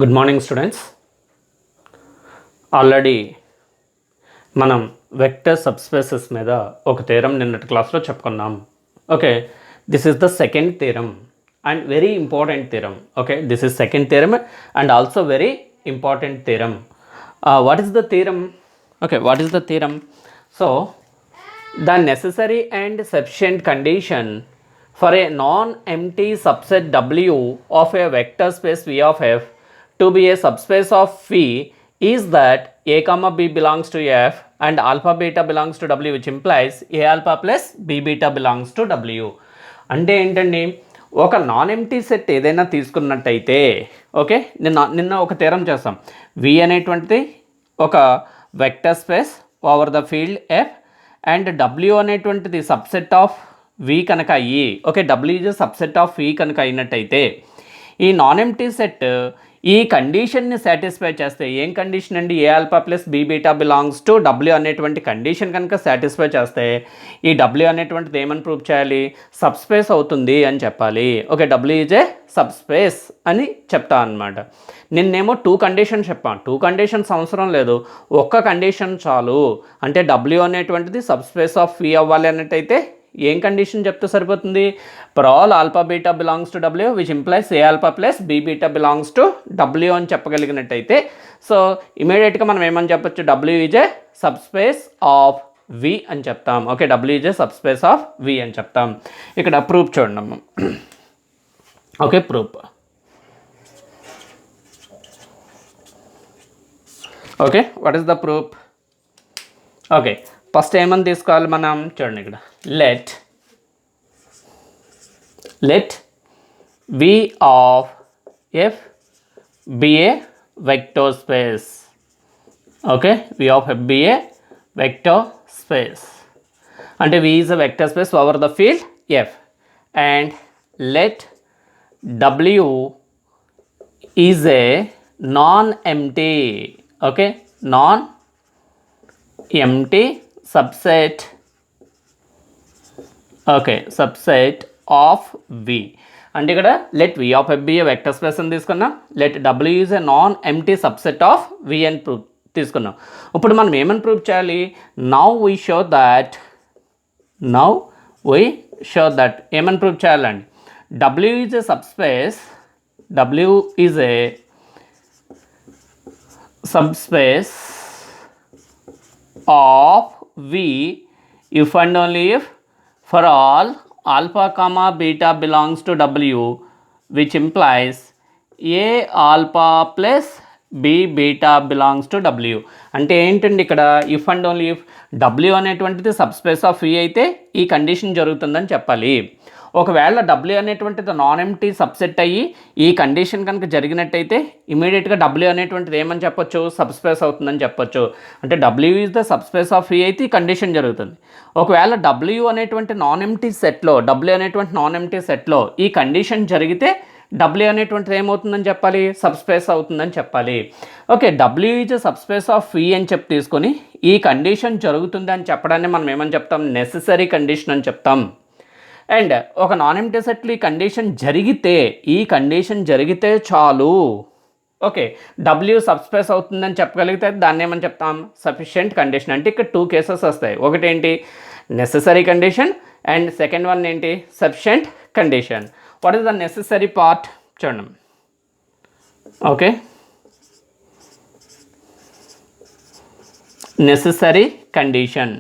Good morning students. Already మనం vector subspaces మీద ఒక థీరం నిన్నటి క్లాస్లో చెప్పుకున్నాం. Okay, this is the second theorem and very important theorem. Okay, this is second theorem and also very important theorem. What is the theorem? Okay, what is the theorem? So the necessary and sufficient condition for a non-empty subset W of a vector space V of F to be a subspace of V is that A comma B belongs to F and alpha beta belongs to W, which implies A alpha plus B beta belongs to W. అంటే ఏంటండి, ఒక non empty set ఏదైనా తీసుకున్నట్టయితే, okay, నిన్న ఒక theorem చేస్తాం. V అనేటువంటిది ఒక vector space over the field F and W అనేటువంటిది సబ్సెట్ ఆఫ్ V కనుక అయ్యి, okay, W is subset of V కనుక అయినట్టయితే ఈ నాన్ ఎంటీ సెట్ ఈ కండిషన్ని సాటిస్ఫై చేస్తే, ఏం కండిషన్ అండి? A alpha plus b beta belongs to W అనేటువంటి కండిషన్ కనుక సాటిస్ఫై చేస్తే ఈ W అనేటువంటిది ఏమని ప్రూవ్ చేయాలి? సబ్స్పేస్ అవుతుంది అని చెప్పాలి. Okay, W is a subspace అని చెప్తా అనమాట. నిన్నేమో 2 కండిషన్స్ చెప్పాను. 2 కండిషన్స్ అవసరం లేదు, ఒక్క కండిషన్ చాలు. అంటే W అనేటువంటిది సబ్స్పేస్ ఆఫ్ V అవ్వాలి అన్నట్టయితే ఏం కండిషన్ చెప్తే సరిపోతుంది? For all alpha beta belongs to W which implies a alpha plus b beta belongs to W అని చెప్పగలిగినట్టయితే, సో ఇమీడియట్గా మనం ఏమని చెప్పొచ్చు? W is a subspace of V అని చెప్తాం. Okay, W is a subspace of V అని చెప్తాం. ఇక్కడ ప్రూఫ్ చూడండి. Okay, proof. Okay, what is the proof? Okay, first ఏమని తీసుకోవాలి మనం? చూడండి ఇక్కడ, let V of F be a vector space. Okay, V of F be a vector space. అంటే V is a vector space over the field F and let W is a non-empty, okay, non-empty subset, okay, subset of V. అంటే ఇక్కడ let V of F be a vector space అని తీసుకున్నాం, let W is a non-empty subset of V అని తీసుకున్నాం. ఇప్పుడు మనం ఏమని prove చేయాలి? now we show that ఏమని ప్రూవ్ చేయాలండి? W is a subspace, W is a subspace of V if and only if for all alpha comma beta belongs to W, which implies A alpha plus B beta belongs to W. అంటే ఏంటండి ఇక్కడ? If and only if W అనేటువంటిది subspace of V అయితే ఈ condition జరుగుతుందని చెప్పాలి. ఒకవేళ W అనేటువంటిది నాన్ ఎంటీ సబ్సెట్ అయ్యి ఈ కండిషన్ కనుక జరిగినట్టయితే ఇమీడియట్గా W అనేటువంటిది ఏమని చెప్పొచ్చు? సబ్స్పేస్ అవుతుందని చెప్పొచ్చు. అంటే W is the subspace of V అయితే ఈ కండిషన్ జరుగుతుంది. ఒకవేళ W అనేటువంటి నాన్ ఎంటీ సెట్లో ఈ కండిషన్ జరిగితే W అనేటువంటిది ఏమవుతుందని చెప్పాలి? సబ్స్పేస్ అవుతుందని చెప్పాలి. Okay, W is subspace of V అని చెప్పి తీసుకొని ఈ కండిషన్ జరుగుతుంది అని చెప్పడాన్ని మనం ఏమని చెప్తాం? నెసెసరీ కండిషన్ అని చెప్తాం. అండ్ ఒక నాన్ ఎంటీ సెట్లో ఈ కండిషన్ జరిగితే చాలు, ఓకే, W సబ్స్పేస్ అవుతుందని చెప్పగలిగితే దాన్ని ఏమని చెప్తాం? Sufficient condition. అంటే ఇక్కడ 2 కేసెస్ వస్తాయి. ఒకటేంటి? Necessary condition and second one ఏంటి? Sufficient condition. What is the necessary part? చూడండి. ఓకే, నెసెసరీ కండిషన్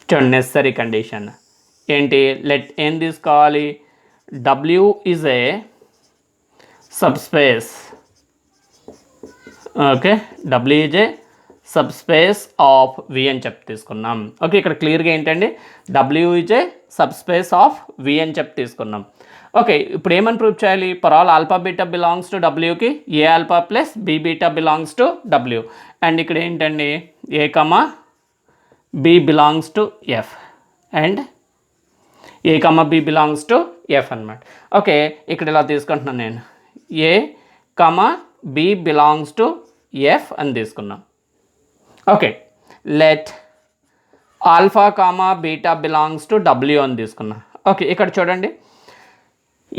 చూడండి. నెసెసరీ కండిషన్ ఏంటి? లెట్ ఏం తీసుకోవాలి? W is a subspace, okay, W is a subspace of V అని చెప్పి తీసుకున్నాం. ఓకే, ఇక్కడ క్లియర్గా ఏంటండి? W is a subspace of V అని చెప్పి తీసుకున్నాం. ఓకే, ఇప్పుడు ఏమని ప్రూవ్ చేయాలి? For all alpha beta belongs to Wకి a alpha plus b beta belongs to W. And ఇక్కడ ఏంటండి? A comma B belongs to F and A comma B belongs to F అన్నమాట. ఓకే, ఇక్కడ ఇలా తీసుకుంటున్నాను నేను. A comma B belongs to F అని తీసుకున్నాం. Okay, let alpha comma beta belongs to W అని తీసుకున్నాం. ఓకే, ఇక్కడ చూడండి,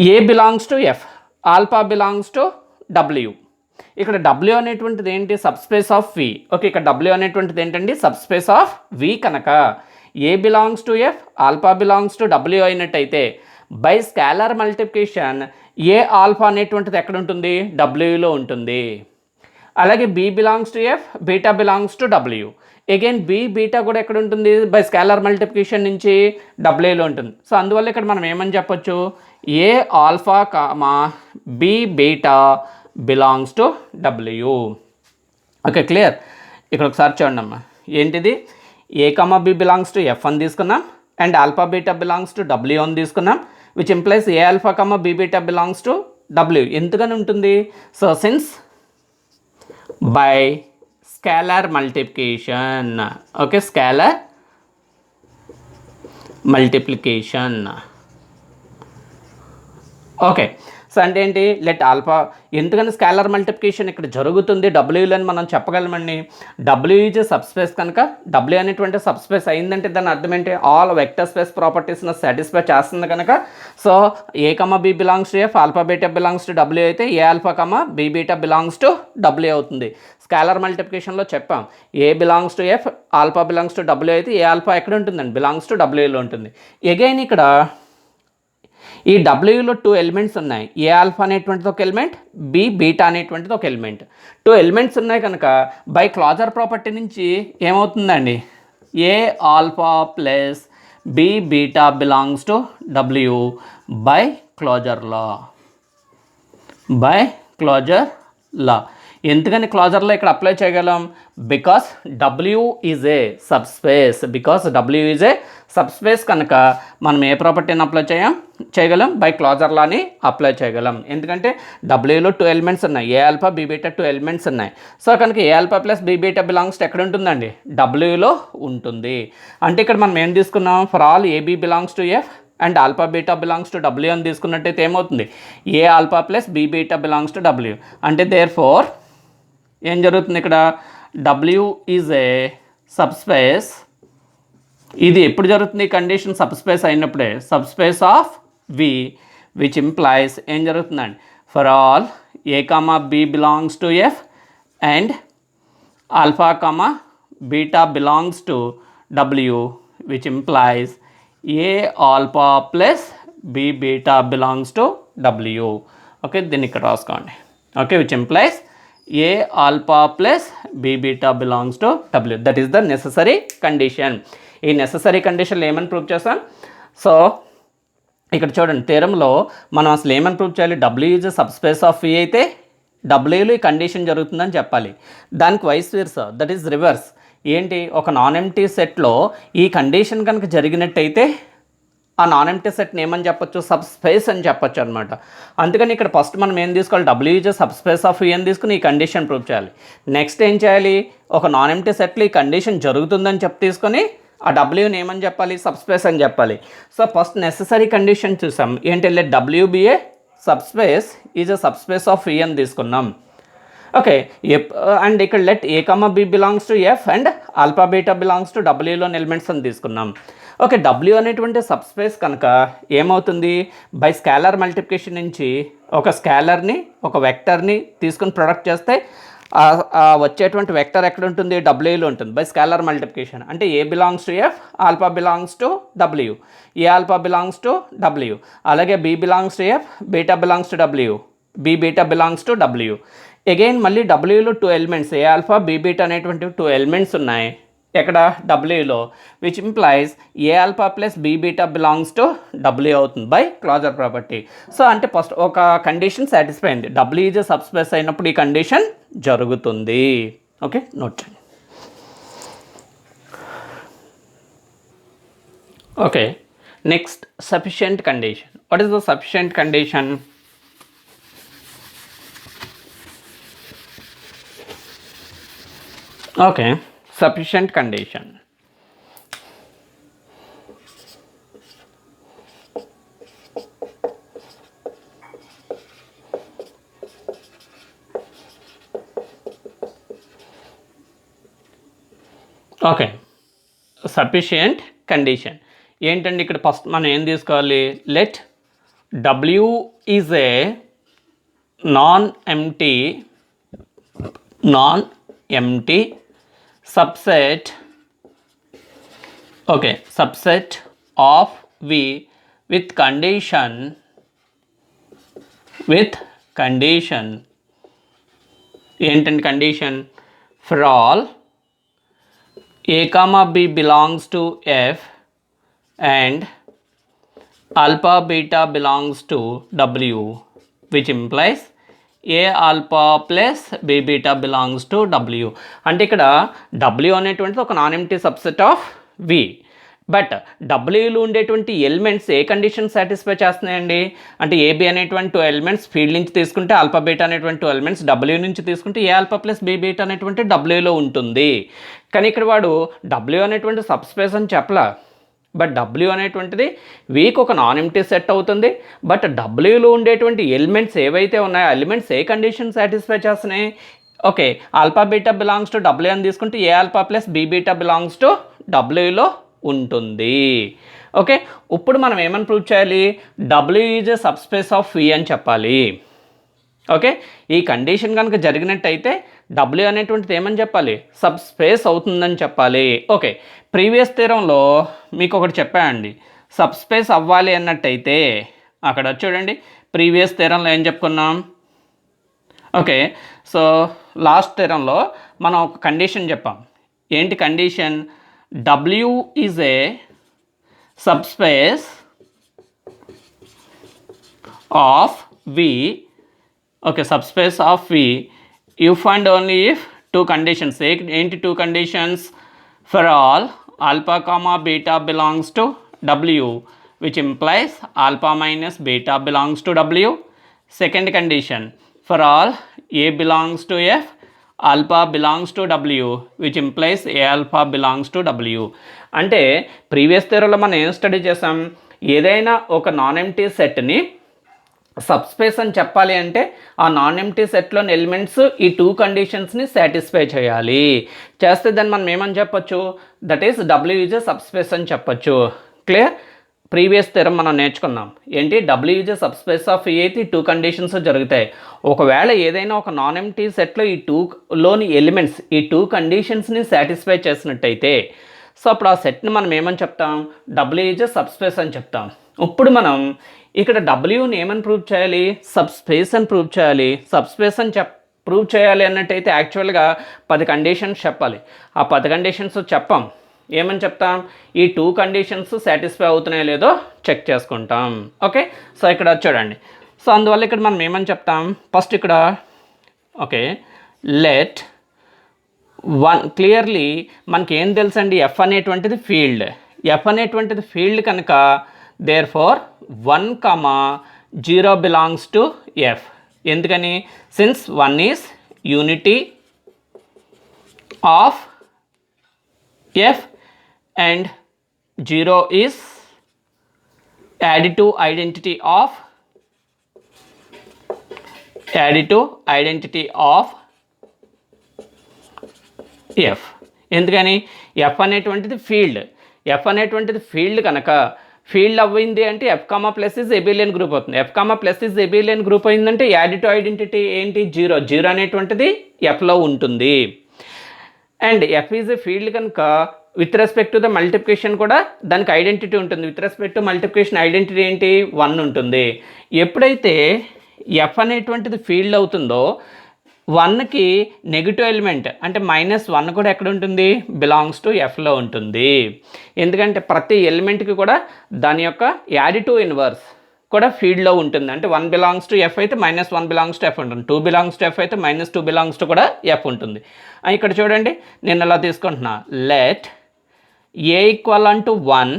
a belongs to F, alpha belongs to W. ఇక్కడ డబ్ల్యూ అనేటువంటిది ఏంటి? Subspace of V. ఓకే, ఇక్కడ డబ్ల్యూ అనేటువంటిది ఏంటండి? Subspace of V. కనుక a belongs to F, alpha belongs to W అయినట్టయితే by scalar multiplication a alpha అనేటువంటిది ఎక్కడ ఉంటుంది? డబ్ల్యూలో ఉంటుంది. అలాగే b belongs to F, beta belongs to W. Again b beta కూడా ఎక్కడ ఉంటుంది? బై స్కాలర్ మల్టిప్లికేషన్ నుంచి డబ్ల్యూలో ఉంటుంది. సో అందువల్ల ఇక్కడ మనం ఏమని చెప్పొచ్చు? A alpha comma b beta belongs to W. Okay, clear? ఇక్కడ ఒకసారి చూడండి అమ్మా, ఏంటిది? A comma b belongs to F అని తీసుకున్నాం and alpha beta belongs to W అని తీసుకున్నాం, which implies a alpha comma b beta belongs to W. ఎందుకని ఉంటుంది? So since by scalar multiplication. Okay, scalar multiplication. Okay, so అంటే ఏంటి? Let alpha. ఎందుకని scalar multiplication ఇక్కడ జరుగుతుంది డబ్ల్యూలో అని మనం చెప్పగలమండి. డబ్ల్యూ ఈజ్ సబ్స్పేస్ కనుక డబ్ల్యూ అనేటువంటి సబ్స్పేస్ అయిందంటే దాని అర్థం ఏంటి? ఆల్ వెక్టర్ స్పేస్ ప్రాపర్టీస్ని సాటిస్ఫై చేస్తుంది కనుక. So a comma b belongs to F, alpha beta belongs to W అయితే a alpha comma b beta belongs to W అవుతుంది. స్కాలర్ మల్టిప్లికేషన్లో చెప్పాం, a belongs to F, alpha belongs to W అయితే a alpha ఎక్కడ ఉంటుందండి? Belongs to డబ్ల్యూలో ఉంటుంది. Again ఇక్కడ ఈ డబ్ల్యూలో 2 ఎలిమెంట్స్ ఉన్నాయి. ఏ ఆల్ఫా అనేటువంటిది ఒక ఎలిమెంట్, బి బీటా అనేటువంటిది ఒక ఎలిమెంట్. 2 ఎలిమెంట్స్ ఉన్నాయి కనుక బై క్లాజర్ ప్రాపర్టీ నుంచి ఏమవుతుందండి? A alpha plus b beta belongs to W by closure law. By closure law. ఎందుకని క్లాజర్లో ఇక్కడ అప్లై చేయగలం? Because W is a subspace. Because W is a subspace కనుక మనం ఏ ప్రాపర్టీని అప్లై చేయగలం? బై క్లాజర్ లాని అప్లై చేయగలం. ఎందుకంటే డబ్ల్యూలో 2 ఎలిమెంట్స్ ఉన్నాయి, a alpha b beta 2 elements ఉన్నాయి. సో కనుక a alpha plus b beta belongs ఎక్కడ ఉంటుందండి? డబ్ల్యూలో ఉంటుంది. అంటే ఇక్కడ మనం ఏం తీసుకున్నాం? For all a b belongs to F and alpha beta belongs to W అని తీసుకున్నట్టయితే ఏమవుతుంది? A alpha plus b beta belongs to W. అంటే దేర్ ఫోర్ ఏం జరుగుతుంది ఇక్కడ? W is a subspace. ఇది ఎప్పుడు జరుగుతుంది? కండిషన్ సబ్స్పేస్ అయినప్పుడే. Subspace of we which implies ఏం జరుగుతుందండి? For all a comma b belongs to F and alpha comma beta belongs to W which implies a alpha plus b beta belongs to W. Okay, దీన్ని ఇక్కడ రాసుకోండి. Okay, which implies a alpha plus b beta belongs to W. That is the necessary condition. ఈ necessary కండిషన్లు ఏమని prove చేస్తాం? So ఇక్కడ చూడండి, థీరంలో మనం అసలు ఏమని ప్రూవ్ చేయాలి? W is subspace of V అయితే డబ్ల్యూలో ఈ కండిషన్ జరుగుతుందని చెప్పాలి. దానికి vice versa, that is reverse. ఏంటి? ఒక నాన్ ఎంప్టీ సెట్లో ఈ కండిషన్ కనుక జరిగినట్టయితే ఆ నాన్ ఎంప్టీ సెట్ని ఏమని చెప్పొచ్చు? సబ్స్పేస్ అని చెప్పొచ్చు అనమాట. అందుకని ఇక్కడ ఫస్ట్ మనం ఏం తీసుకోవాలి? W is subspace of V అని తీసుకుని ఈ కండిషన్ ప్రూవ్ చేయాలి. నెక్స్ట్ ఏం చేయాలి? ఒక నాన్ ఎంప్టీ సెట్లో ఈ కండిషన్ జరుగుతుందని తీసుకొని ఆ డబ్ల్యూని ఏమని చెప్పాలి? సబ్స్పేస్ అని చెప్పాలి. సో ఫస్ట్ నెససరీ కండిషన్ చూసాం. ఏంటి? Let W be a subspace is a subspace of V అని తీసుకున్నాం. ఓకే, అండ్ ఇక్కడ let a comma b belongs to F and alpha beta belongs to డబ్ల్యూలోని ఎలిమెంట్స్ అని తీసుకున్నాం. ఓకే, డబ్ల్యూ అనేటువంటి subspace కనుక ఏమవుతుంది? బై స్కాలర్ మల్టిప్లికేషన్ నుంచి ఒక స్కాలర్ని ఒక వెక్టర్ని తీసుకుని ప్రొడక్ట్ చేస్తే వచ్చేటువంటి వెక్టర్ ఎక్కడ ఉంటుంది? డబ్ల్యూలో ఉంటుంది బై స్కాలర్ మల్టిప్లికేషన్. అంటే a belongs to F, alpha belongs to W, a alpha belongs to W. అలాగే b belongs to F, beta belongs to W, b beta belongs to W. Again మళ్ళీ డబ్ల్యూలో 2 elements, a alpha b beta అనేటువంటి 2 elements ఉన్నాయి ఎక్కడ? డబ్ల్యూలో, which implies a alpha plus b beta belongs to W అవుతుంది by closure property. So అంటే first ఒక condition satisfy అయింది. డబ్ల్యూ ఈజ్ సబ్స్పేస్ అయినప్పుడు ఈ కండిషన్ జరుగుతుంది. ఓకే, నోట్ చేయండి. Okay, next sufficient condition. What is the sufficient condition? Okay, sufficient condition. Okay, sufficient condition ఏంటండి? ఇక్కడ ఫస్ట్ మనం ఏం తీసుకోవాలి? Let W is a non-empty subset, okay, subset of V with condition ఏంటంటే condition for all a comma b belongs to F and alpha beta belongs to W, which implies a alpha plus b beta belongs to W. అంటే ఇక్కడ W అనేటువంటిది ఒక non empty subset of V. But డబ్ల్యూలో ఉండేటువంటి elements ఏ condition satisfy చేస్తున్నాయండి అంటే a b అనేటువంటి 2 ఎలిమెంట్స్ ఫీల్డ్ నుంచి తీసుకుంటే ఆల్ఫా బీటా అనేటువంటి 2 ఎలిమెంట్స్ డబ్ల్యూ నుంచి తీసుకుంటే a alpha plus b beta అనేటువంటి డబ్ల్యూలో ఉంటుంది. కానీ ఇక్కడ వాడు డబ్ల్యూ అనేటువంటి సబ్స్పేస్ అని చెప్పలా. బట్ డబ్ల్యూ అనేటువంటిది వీక్ ఒక నాన్ ఎంప్టీ సెట్ అవుతుంది. బట్ డబ్ల్యూలో ఉండేటువంటి ఎలిమెంట్స్ ఏవైతే ఉన్నాయో ఎలిమెంట్స్ ఏ కండిషన్ సాటిస్ఫై చేస్తున్నాయి, okay, alpha beta belongs to W అని తీసుకుంటే a alpha plus b beta belongs to డబ్ల్యూలో ఉంటుంది. ఓకే, ఇప్పుడు మనం ఏమని ప్రూవ్ చేయాలి, W is a subspace of V అని చెప్పాలి. ఓకే, ఈ కండిషన్ కనుక జరిగినట్టయితే డబ్ల్యూ అనేటువంటిది ఏమని చెప్పాలి, సబ్ స్పేస్ అవుతుందని చెప్పాలి. ఓకే, ప్రీవియస్ థీరంలో మీకు ఒకటి చెప్పానండి, సబ్ స్పేస్ అవ్వాలి అన్నట్టయితే అక్కడ చూడండి ప్రీవియస్ థీరంలో ఏం చెప్పుకున్నాం. ఓకే, సో లాస్ట్ థీరంలో మనం ఒక కండిషన్ చెప్పాం. ఏంటి condition, W is a subspace of V, okay, subspace of V if and only if 2 conditions. ఏంటి 2 conditions, for all alpha comma beta belongs to W which implies alpha minus beta belongs to W. Second condition, for all a belongs to F alpha belongs to W which implies a alpha belongs to W. అంటే previous థియరీలో మనం ఏం study చేసాం, ఏదైనా ఒక non empty సెట్ని subspace అని చెప్పాలి అంటే ఆ నాన్ ఎంప్టీ సెట్లోని ఎలిమెంట్స్ ఈ 2 కండిషన్స్ని సాటిస్ఫై చేయాలి. చేస్తే దాన్ని మనం ఏమని చెప్పొచ్చు, that is W is a subspace అని చెప్పొచ్చు. క్లియర్, ప్రీవియస్ థియరం మనం నేర్చుకున్నాం. ఏంటి, W is a subspace of a అయితే 2 కండిషన్స్ జరుగుతాయి. ఒకవేళ ఏదైనా ఒక నాన్ ఎంప్టీ సెట్లో ఈ 2లోని ఎలిమెంట్స్ ఈ 2 కండిషన్స్ని సాటిస్ఫై చేసినట్టయితే సో అప్పుడు ఆ సెట్ని మనం ఏమని చెప్తాం, డబ్ల్యూ ఈజ్ ఏ సబ్స్పేస్ అని చెప్తాం. ఇప్పుడు మనం ఇక్కడ డబ్ల్యూని ఏమని ప్రూవ్ చేయాలి, సబ్స్పేస్ అని ప్రూవ్ చేయాలి. సబ్స్పేస్ అని ప్రూవ్ చేయాలి అన్నట్టయితే యాక్చువల్గా 10 కండిషన్స్ చెప్పాలి. ఆ 10 కండిషన్స్ చెప్పాం. ఏమని చెప్తాం, ఈ 2 కండిషన్స్ సాటిస్ఫై అవుతున్నాయో లేదో చెక్ చేసుకుంటాం. ఓకే, సో ఇక్కడ చూడండి. సో అందువల్ల ఇక్కడ మనం ఏమని చెప్తాం, ఫస్ట్ ఇక్కడ ఓకే లెట్ 1 క్లియర్లీ మనకి ఏం తెలుసండి, ఎఫ్ అనేటువంటిది ఫీల్డ్. ఎఫ్ అనేటువంటిది ఫీల్డ్ కనుక therefore 1,0 belongs to F. ఎందుకని, since 1 is unity of F and 0 is additive identity of F. ఎందుకని, F అనేటువంటిది ఫీల్డ్. F అనేటువంటిది ఫీల్డ్ కనుక ఫీల్డ్ అవ్వింది అంటే F comma plus is abelian group అవుతుంది. F comma plus is abelian group అయిందంటే additive identity ఏంటి, 0. 0 అనేటువంటిది ఎఫ్లో ఉంటుంది. And F is a field కనుక with respect to the multiplication కూడా దానికి ఐడెంటిటీ ఉంటుంది. With respect to multiplication identity ఏంటి, 1 ఉంటుంది. ఎప్పుడైతే ఎఫ్ అనేటువంటిది ఫీల్డ్ అవుతుందో 1కి నెగిటివ్ ఎలిమెంట్ అంటే -1 కూడా ఎక్కడ ఉంటుంది, బిలాంగ్స్ టు ఎఫ్లో ఉంటుంది. ఎందుకంటే ప్రతి ఎలిమెంట్కి కూడా దాని యొక్క యాడిటివ్ ఇన్వర్స్ కూడా ఫీల్డ్లో ఉంటుంది. అంటే 1 బిలాంగ్స్ టు ఎఫ్ అయితే -1 బిలాంగ్స్ టు ఎఫ్ ఉంటుంది, 2 బిలాంగ్స్ టు ఎఫ్ అయితే -2 బిలాంగ్స్ టు కూడా ఎఫ్ ఉంటుంది. ఇక్కడ చూడండి నేను ఎలా తీసుకుంటున్నా, లెట్ ఏ ఈక్వల్ అంటూ 1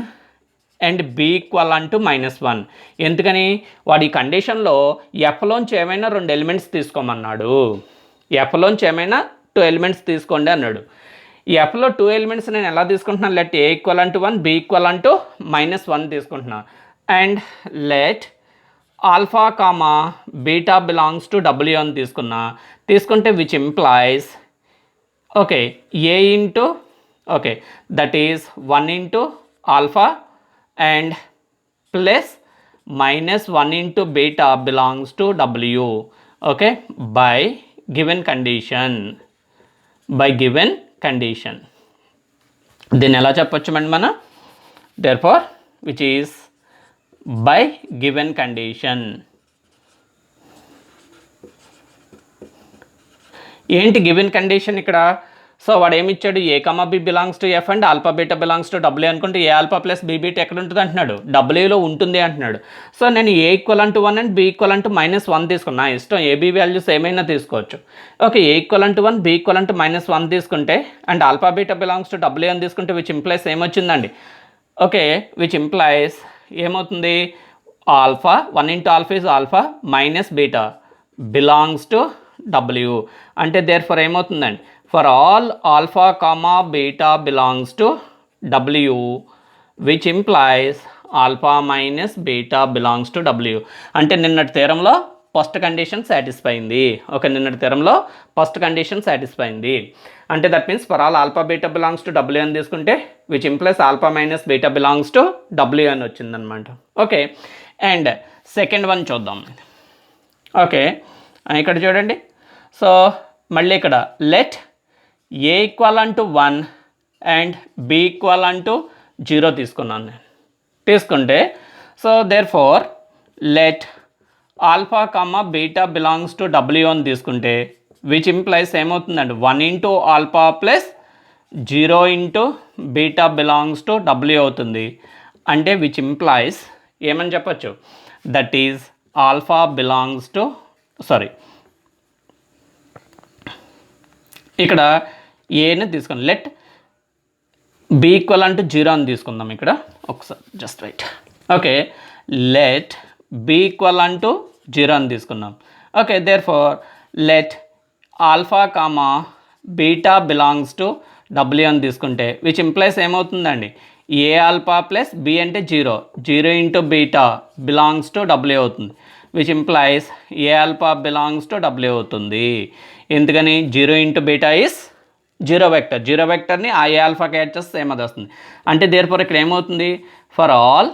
అండ్ బి ఈక్వల్ అంటూ -1. ఎందుకని, వాడి కండిషన్లో ఎఫ్లోంచి ఏమైనా 2 ఎలిమెంట్స్ తీసుకోమన్నాడు. ఎఫ్లోంచి ఏమైనా 2 ఎలిమెంట్స్ తీసుకోండి అన్నాడు. ఈ ఎఫ్లో 2 ఎలిమెంట్స్ నేను ఎలా తీసుకుంటున్నాను, లెట్ ఏ ఈక్వల్ అంటూ 1 బి ఈక్వల్ అంటూ -1 తీసుకుంటున్నా. And let alpha comma beta belongs to W అని తీసుకుంటే which implies okay A into okay that is 1 into alpha and plus minus 1 into beta belongs to W. Okay, by given condition. దీన్ని ఎలా చెప్పొచ్చు మనం? Therefore, which is by given condition. ఏంటి given condition ఇక్కడ? So వాడు ఏమి ఇచ్చాడు? A comma b belongs to F and alpha beta belongs to W అనుకుంటే a alpha plus b beta ఎక్కడ ఉంటుంది అంటున్నాడు? డబ్ల్యూలో ఉంటుంది అంటున్నాడు. సో నేను a equal to 1 and b equal to -1 తీసుకున్నా. నా ఇష్టం, ఏబీ వాల్యూస్ ఏమైనా తీసుకోవచ్చు. Okay, a equal to 1 b equal to -1 తీసుకుంటే and alpha beta belongs to W అని తీసుకుంటే విచ్ ఇంప్లైస్ ఏమొచ్చిందండి? ఓకే, విచ్ ఇంప్లైస్ ఏమవుతుంది? Alpha 1 into alpha is alpha minus beta belongs to W. అంటే therefore ఏమవుతుందండి? For all alpha comma beta belongs to W, which implies alpha minus beta belongs to W. అంటే నిన్నటి థీరంలో first condition satisfy అయింది. Okay, నిన్నటి థీరంలో first condition satisfy అయింది. అంటే that means for all alpha beta belongs to W అని తీసుకుంటే which implies alpha minus beta belongs to W అని వచ్చిందనమాట. ఓకే, అండ్ సెకండ్ వన్ చూద్దాం. ఓకే, ఇక్కడ చూడండి. సో మళ్ళీ ఇక్కడ let a equal to 1 and b equal to 0 తీసుకున్నాను నేను. తీసుకుంటే so therefore let alpha comma beta belongs to W అని తీసుకుంటే విచ్ ఇంప్లైస్ ఏమవుతుందండి? 1 into alpha plus 0 into beta belongs to W అవుతుంది. అంటే విచ్ ఇంప్లైస్ ఏమని చెప్పచ్చు? That is alpha belongs to ఇక్కడ ఏని తీసుకుందాం. లెట్ బి ఈక్వల్ టు 0 అని తీసుకుందాం. ఇక్కడ ఒకసారి just write. Okay, let b equal to 0 అని తీసుకుందాం. Okay, therefore let alpha comma beta belongs to W అని తీసుకుంటే విచ్ ఇంప్లైస్ ఏమవుతుందండి? ఏ ఆల్ఫా ప్లస్ బి అంటే 0 into beta belongs to W అవుతుంది. Which implies a alpha belongs to W అవుతుంది. ఎందుకని? 0 into beta is 0 vector. 0 వెక్టర్ని ఆ ఏ ఆల్ఫాకి add చేస్తే same అది వస్తుంది. అంటే therefore ఇక్కడ ఏమవుతుంది? For all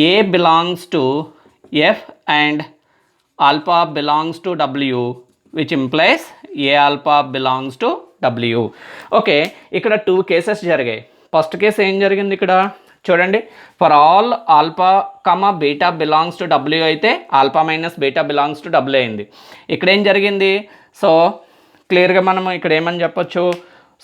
a belongs to F and alpha belongs to W, which implies a alpha belongs to W. Okay, ఇక్కడ 2 కేసెస్ జరిగాయి. ఫస్ట్ కేసు ఏం జరిగింది ఇక్కడ చూడండి. For all alpha comma beta belongs to W అయితే alpha minus beta belongs to W అయింది. ఇక్కడ ఏం జరిగింది? సో క్లియర్గా మనం ఇక్కడ ఏమని చెప్పొచ్చు?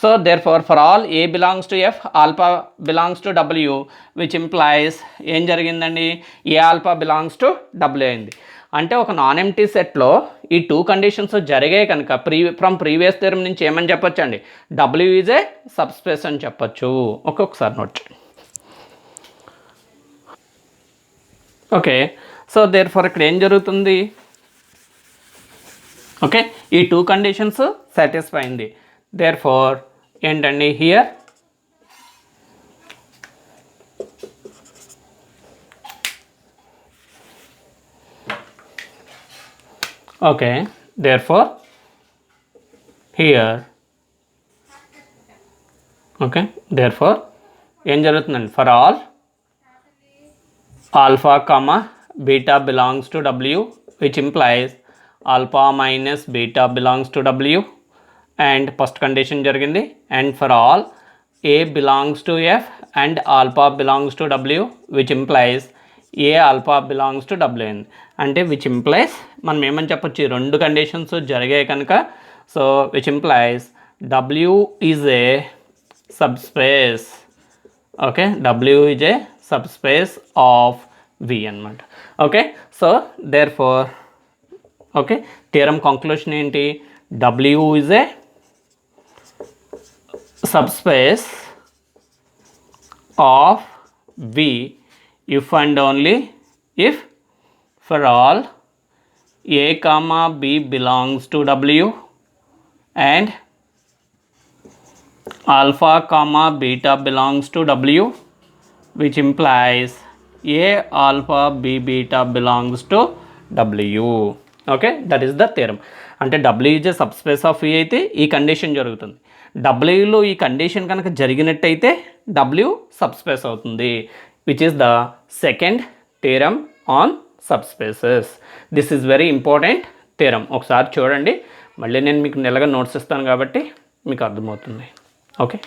So therefore for all a belongs to F alpha belongs to W, which implies ఏం జరిగిందండి? ఏ ఆల్ఫా బిలాంగ్స్ టు W అయింది. అంటే ఒక నాన్ ఎంటీ సెట్లో ఈ 2 కండిషన్స్ జరిగాయి కనుక ఫ్రమ్ ప్రీవియస్ థియరం నుంచి ఏమని చెప్పొచ్చు అండి? W is a sub space అని చెప్పొచ్చు. ఒక్కొక్కసారి నోట్ చేయండి. ఓకే, సో therefore ఇక్కడ ఏం జరుగుతుంది? ఓకే, ఈ 2 కండిషన్స్ సాటిస్ఫై అయింది. therefore ఏంటండి here okay, therefore here okay, therefore ఏం జరుగుతుందండి? For all alpha comma beta belongs to W, which implies alpha minus beta belongs to W and first condition జరిగింది. And for all a belongs to F and alpha belongs to W, which implies a alpha belongs to W అయింది. అంటే which implies మనం ఏమని చెప్పొచ్చు? ఈ 2 conditions జరిగాయి కనుక so which implies W is a sub space. Okay, W is a subspace of V అనమాట. Okay, so therefore okay, theorem conclusion ఏంటి? W is a subspace of V if and only if for all a comma b belongs to W and alpha comma beta belongs to W, which implies a alpha b beta belongs to W. Okay, that is the theorem. అంటే W is a subspace of V అయితే ఈ condition జరుగుతుంది. Wలో ఈ condition కనుక జరిగినట్టయితే W sub space అవుతుంది, which is the second theorem on subspaces. This is very important theorem. ఒకసారి చూడండి, మళ్ళీ నేను మీకు నెలగా నోట్స్ ఇస్తాను కాబట్టి మీకు అర్థమవుతుంది. ఓకే.